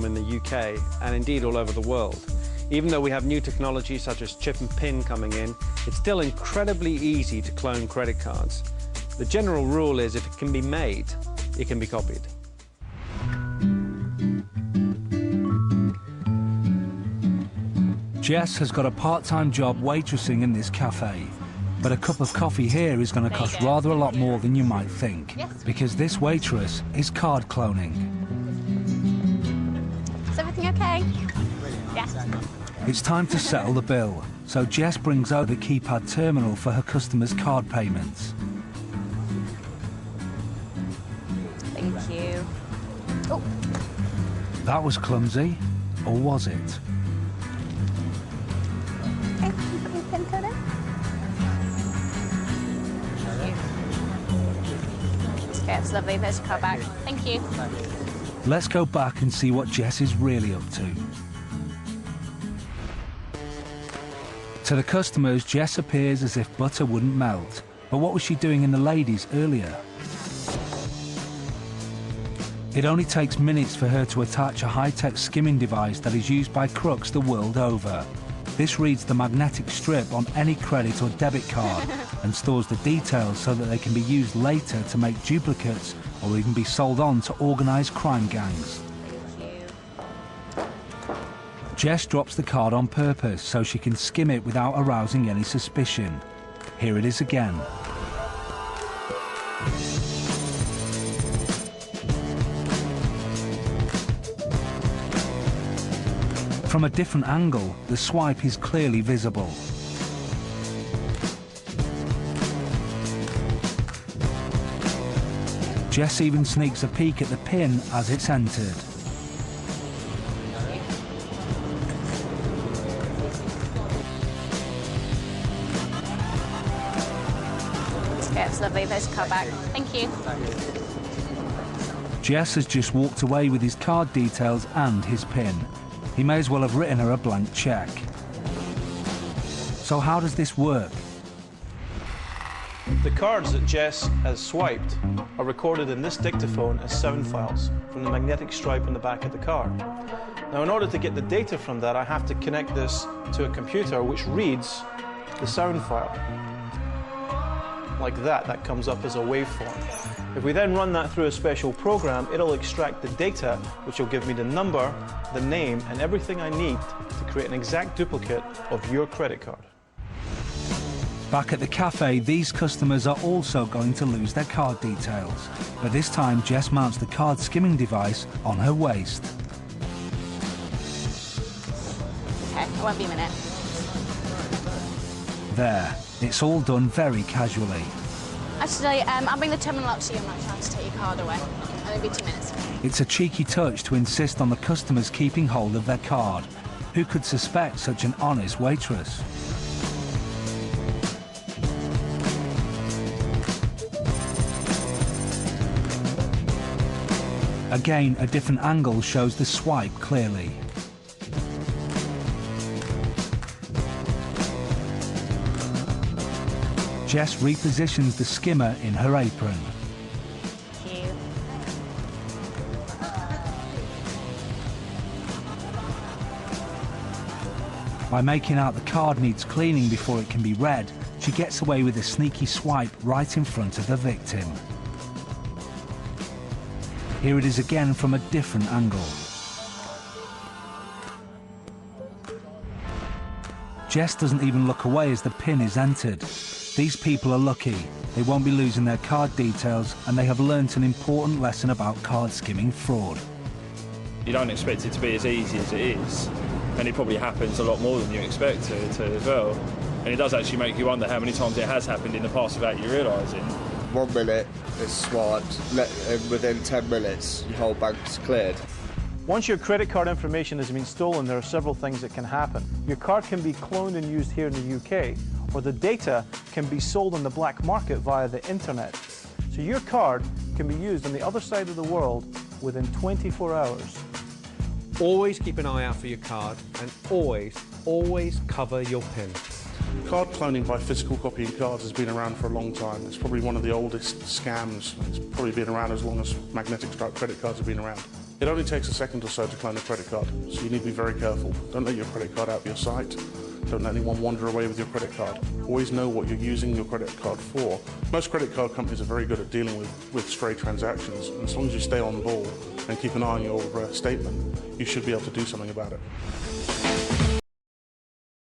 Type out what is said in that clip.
problem in the UK and indeed all over the world. Even though we have new technology such as chip and pin coming in, it's still incredibly easy to clone credit cards. The general rule is if it can be made, it can be copied. Jess has got a part-time job waitressing in this cafe, but a cup of coffee here is going to cost rather a lot more than you might think, because this waitress is card cloning. Is everything okay? Yes. It's time to settle the bill, so Jess brings out the keypad terminal for her customers' card payments. Thank you. Oh. That was clumsy, or was it? Okay, can you put your PIN code in? Okay, that's lovely. There's your card back. Thank you. Let's go back and see what Jess is really up to. To the customers, Jess appears as if butter wouldn't melt. But what was she doing in the ladies earlier? It only takes minutes for her to attach a high-tech skimming device that is used by crooks the world over. This reads the magnetic strip on any credit or debit card and stores the details so that they can be used later to make duplicates or even be sold on to organised crime gangs. Jess drops the card on purpose so she can skim it without arousing any suspicion. Here it is again. From a different angle, the swipe is clearly visible. Jess even sneaks a peek at the PIN as it's entered. That's lovely. There's your card back. Thank you. Jess has just walked away with his card details and his PIN. He may as well have written her a blank cheque. So how does this work? The cards that Jess has swiped are recorded in this dictaphone as sound files from the magnetic stripe on the back of the card. Now, in order to get the data from that, I have to connect this to a computer which reads the sound file. Like that, that comes up as a waveform. If we then run that through a special program, it'll extract the data, which will give me the number, the name, and everything I need to create an exact duplicate of your credit card. Back at the cafe, these customers are also going to lose their card details. But this time, Jess mounts the card skimming device on her waist. Okay, it won't be a minute. There. It's all done very casually. Actually, I'll bring the terminal up to you. I'm not trying to take your card away. It'll be 2 minutes. It's a cheeky touch to insist on the customers keeping hold of their card. Who could suspect such an honest waitress? Again, a different angle shows the swipe clearly. Jess repositions the skimmer in her apron. Thank you. By making out the card needs cleaning before it can be read, she gets away with a sneaky swipe right in front of the victim. Here it is again from a different angle. Jess doesn't even look away as the PIN is entered. These people are lucky. They won't be losing their card details, and they have learnt an important lesson about card skimming fraud. You don't expect it to be as easy as it is, and it probably happens a lot more than you expect it to as well. And it does actually make you wonder how many times it has happened in the past without you realising. 1 minute, it's swiped, and within 10 minutes, your whole bank's cleared. Once your credit card information has been stolen, there are several things that can happen. Your card can be cloned and used here in the UK, or the data can be sold on the black market via the internet. So your card can be used on the other side of the world within 24 hours. Always keep an eye out for your card, and always cover your PIN. Card cloning by physical copying cards has been around for a long time. It's probably one of the oldest scams. It's probably been around as long as magnetic stripe credit cards have been around. It only takes a second or so to clone a credit card, so you need to be very careful. Don't let your credit card out of your sight. Don't let anyone wander away with your credit card. Always know what you're using your credit card for. Most credit card companies are very good at dealing with stray transactions, and as long as you stay on ball and keep an eye on your statement, you should be able to do something about it.